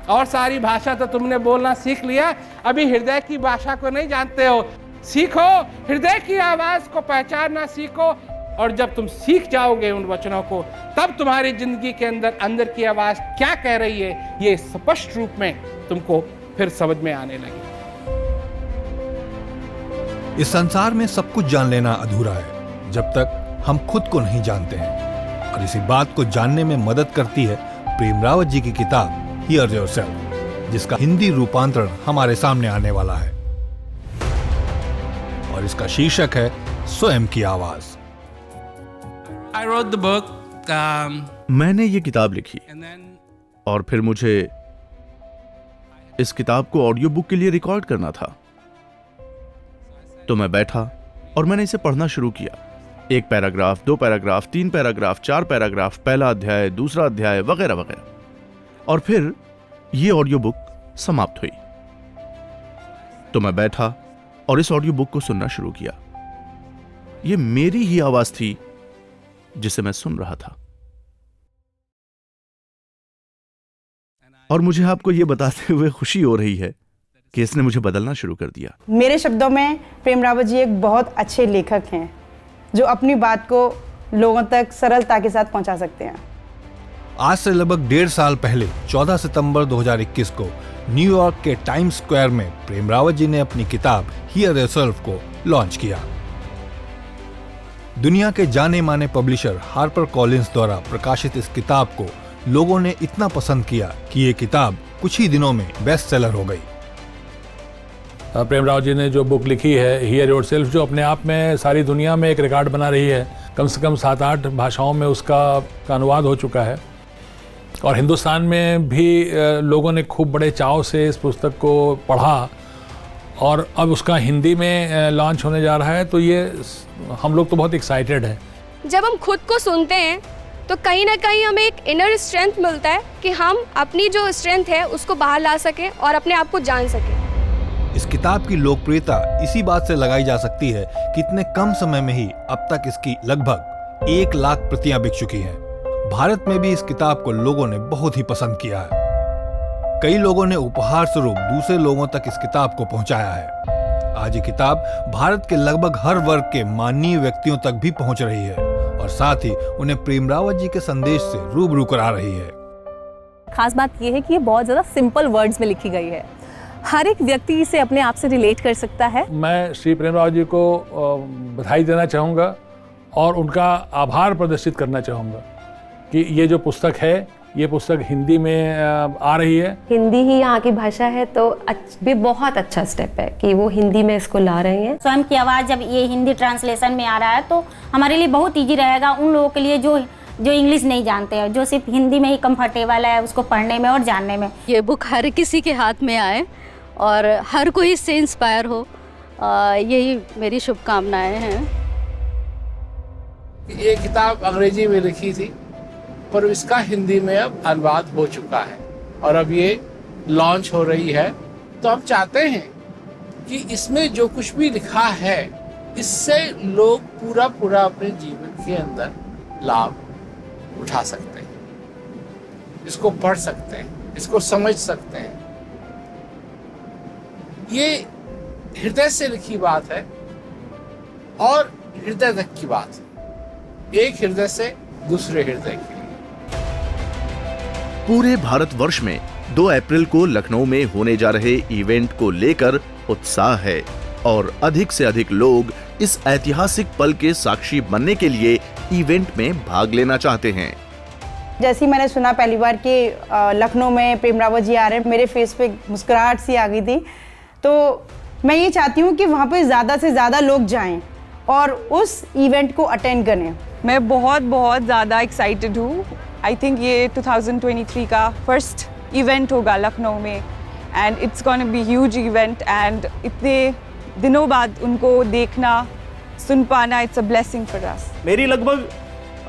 और सारी भाषा तो तुमने बोलना सीख लिया, अभी हृदय की भाषा को नहीं जानते हो। सीखो, हृदय की आवाज को पहचानना सीखो, और जब तुम सीख जाओगे उन वचनों को, तब तुम्हारी जिंदगी के अंदर की आवाज क्या कह रही है ये स्पष्ट रूप में तुमको फिर समझ में आने लगी। इस संसार में सब कुछ जान लेना अधूरा है जब तक हम खुद को नहीं जानते हैं, और इसी बात को जानने में मदद करती है प्रेम रावत जी की किताब हियर योरसेल्फ, जिसका हिंदी रूपांतरण हमारे सामने आने वाला है, और इसका शीर्षक है स्वयं की आवाज। I wrote the book, मैंने ये किताब लिखी और फिर मुझे इस किताब को ऑडियो बुक के लिए रिकॉर्ड करना था। तो मैं बैठा और मैंने इसे पढ़ना शुरू किया। 1 पैराग्राफ, 2 पैराग्राफ, 3 पैराग्राफ, 4 पैराग्राफ, पहला अध्याय, दूसरा अध्याय, वगैरह वगैरह। और फिर ये ऑडियो बुक समाप्त हुई। तो मैं बैठा और इस ऑडियो बुक को सुनना शुरू किया। ये मेरी ही आवाज थी जिसे मैं सुन रहा था। और मुझे आपको यह बताते हुए खुशी हो रही है कि इसने मुझे बदलना शुरू कर दिया। मेरे शब्दों में प्रेम रावत जी एक बहुत अच्छे लेखक हैं जो अपनी बात को लोगों तक सरलता के साथ पहुंचा सकते हैं। आज से लगभग 1.5 साल पहले 14 सितंबर 2021 को न्यूयॉर्क के टाइम्स स्क्वायर में प्रेम रावत जी ने अपनी किताब हियर योरसेल्फ को लॉन्च किया। दुनिया के जाने माने पब्लिशर हार्पर कॉलिंस द्वारा प्रकाशित इस किताब को लोगों ने इतना पसंद किया कि ये किताब कुछ ही दिनों में बेस्ट सेलर हो गई। प्रेम रावत जी ने जो बुक लिखी है हियर योरसेल्फ, जो अपने आप में सारी दुनिया में एक रिकॉर्ड बना रही है, कम से कम 7-8 भाषाओं में उसका अनुवाद हो चुका है, और हिंदुस्तान में भी लोगों ने खूब बड़े चाव से इस पुस्तक को पढ़ा, और अब उसका हिंदी में लॉन्च होने जा रहा है। तो ये हम लोग तो बहुत एक्साइटेड हैं। जब हम खुद को सुनते हैं तो कहीं ना कहीं हमें एक इनर स्ट्रेंथ मिलता है कि हम अपनी जो स्ट्रेंथ है उसको बाहर ला सकें और अपने आप को जान सकें। इस किताब की लोकप्रियता इसी बात से लगाई जा सकती है कि इतने कम समय में ही अब तक इसकी लगभग 1 लाख प्रतियां बिक चुकी हैं। भारत में भी इस किताब को लोगों ने बहुत ही पसंद किया है। कई लोगों ने उपहार स्वरूप दूसरे लोगों तक इस किताब को पहुंचाया है। आज ये किताब भारत के लगभग हर वर्ग के माननीय व्यक्तियों तक भी पहुंच रही है, और साथ ही उन्हें प्रेम रावत जी के संदेश से रूबरू करा रही है। खास बात यह है कि ये बहुत ज़्यादा सिंपल वर्ड्स में लिखी गई है। हर एक व्यक्ति इसे अपने आप से रिलेट कर सकता है। मैं श्री प्रेम रावत जी को बधाई देना चाहूँगा और उनका आभार प्रदर्शित करना चाहूँगा कि ये जो पुस्तक है, ये पुस्तक हिंदी में आ रही है। हिंदी ही यहाँ की भाषा है तो भी बहुत अच्छा स्टेप है कि वो हिंदी में इसको ला रहे हैं। स्वयं की आवाज़ जब ये हिंदी ट्रांसलेशन में आ रहा है तो हमारे लिए बहुत ईजी रहेगा उन लोगों के लिए जो इंग्लिश नहीं जानते हैं, जो सिर्फ हिंदी में ही कंफर्टेबल है उसको पढ़ने में और जानने में। ये बुक हर किसी के हाथ में आए और हर कोई इससे इंस्पायर हो, यही मेरी शुभकामनाएं हैं। ये किताब अंग्रेजी में लिखी थी पर इसका हिंदी में अब अनुवाद हो चुका है और अब ये लॉन्च हो रही है। तो हम चाहते हैं कि इसमें जो कुछ भी लिखा है इससे लोग पूरा अपने जीवन के अंदर लाभ उठा सकते हैं, इसको पढ़ सकते हैं, इसको समझ सकते हैं। ये हृदय से लिखी बात है और हृदय तक की बात है, एक हृदय से दूसरे हृदय के लिए। पूरे भारतवर्ष में 2 अप्रैल को लखनऊ में होने जा रहे इवेंट को लेकर उत्साह है और अधिक से अधिक लोग इस ऐतिहासिक पल के साक्षी बनने के लिए इवेंट में भाग लेना चाहते हैं। जैसे ही मैंने सुना पहली बार कि लखनऊ में प्रेम रावत जी आ रहे हैं, मेरे फेस पे मुस्कुराहट सी आ गई थी। तो मैं ये चाहती हूँ कि वहाँ पे ज़्यादा से ज़्यादा लोग जाएं और उस इवेंट को अटेंड करें। मैं बहुत ज़्यादा एक्साइटेड हूँ। आई थिंक ये 2023 का फर्स्ट इवेंट होगा लखनऊ में and it's gonna be huge event and इतने दिनों बाद उनको देखना सुन पाना it's a blessing for us. मेरी लगभग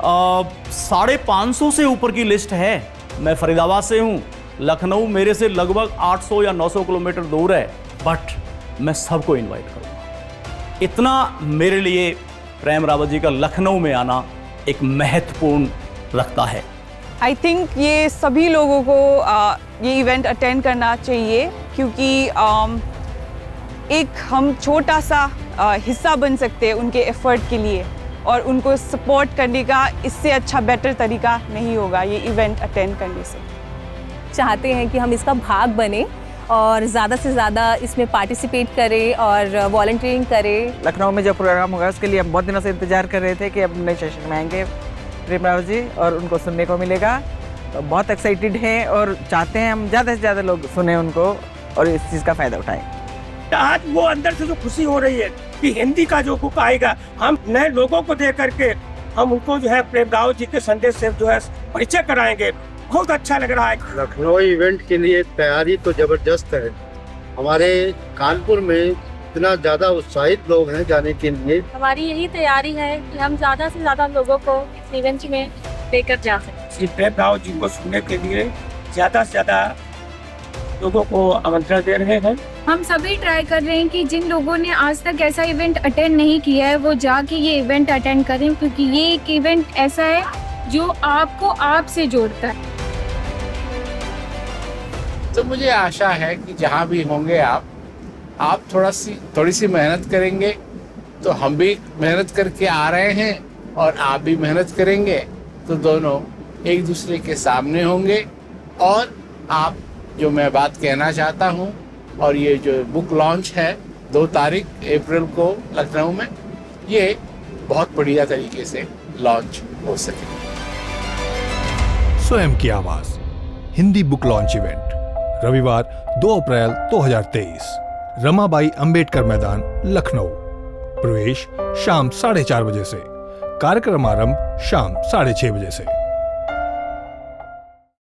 550 से ऊपर की लिस्ट है। मैं फरीदाबाद से हूँ, लखनऊ मेरे से लगभग 800 या 900 किलोमीटर दूर है, बट मैं सबको इनवाइट करूँगा। इतना मेरे लिए प्रेम रावत जी का लखनऊ में आना एक महत्वपूर्ण रखता है। आई थिंक ये सभी लोगों को ये इवेंट अटेंड करना चाहिए, क्योंकि एक हम छोटा सा हिस्सा बन सकते हैं उनके एफर्ट के लिए, और उनको सपोर्ट करने का इससे अच्छा बेटर तरीका नहीं होगा ये इवेंट अटेंड करने से। चाहते हैं कि हम इसका भाग बने और ज़्यादा से ज़्यादा इसमें पार्टिसिपेट करें और वॉलंटियरिंग करें। लखनऊ में जो प्रोग्राम होगा उसके लिए हम बहुत दिनों से इंतजार कर रहे थे कि अब नए सेशन में आएंगे प्रेम राव जी और उनको सुनने को मिलेगा। तो बहुत एक्साइटेड हैं और चाहते हैं हम ज़्यादा से ज़्यादा लोग सुने उनको और इस चीज़ का फ़ायदा उठाएं। आज वो अंदर से जो खुशी हो रही है कि हिंदी का जो बुक आएगा, हम नए लोगों को दे करके हम उनको जो है प्रेम राव जी के संदेश से जो है परिचय कराएंगे। बहुत अच्छा लग रहा है। लखनऊ इवेंट के लिए तैयारी तो जबरदस्त है। हमारे कानपुर में इतना ज़्यादा उत्साहित लोग हैं जाने के लिए। हमारी यही तैयारी है कि हम ज़्यादा से ज़्यादा लोगों को इस इवेंट में लेकर जा सकें। प्रेम राव जी को सुनने के लिए ज़्यादा से ज़्यादा लोगों को आमंत्रण दे रहे हैं। हम सभी ट्राई कर रहे हैं कि जिन लोगों ने आज तक ऐसा इवेंट अटेंड नहीं किया है वो जाके ये इवेंट अटेंड करें, क्योंकि ये एक इवेंट ऐसा है जो आपको आपसे जोड़ता है। तो मुझे आशा है कि जहाँ भी होंगे आप थोड़ी सी मेहनत करेंगे तो हम भी मेहनत करके आ रहे हैं और आप भी मेहनत करेंगे तो दोनों एक दूसरे के सामने होंगे। और आप जो मैं बात कहना चाहता हूँ, और ये जो बुक लॉन्च है 2 तारीख अप्रैल को लखनऊ में, ये बहुत बढ़िया तरीके से लॉन्च हो सके। स्वयं की आवाज हिंदी बुक लॉन्च इवेंट रविवार 2 अप्रैल 2023, रमाबाई अंबेडकर मैदान, लखनऊ। प्रवेश शाम 4:30 बजे से, कार्यक्रम आरंभ शाम 6:30 बजे से।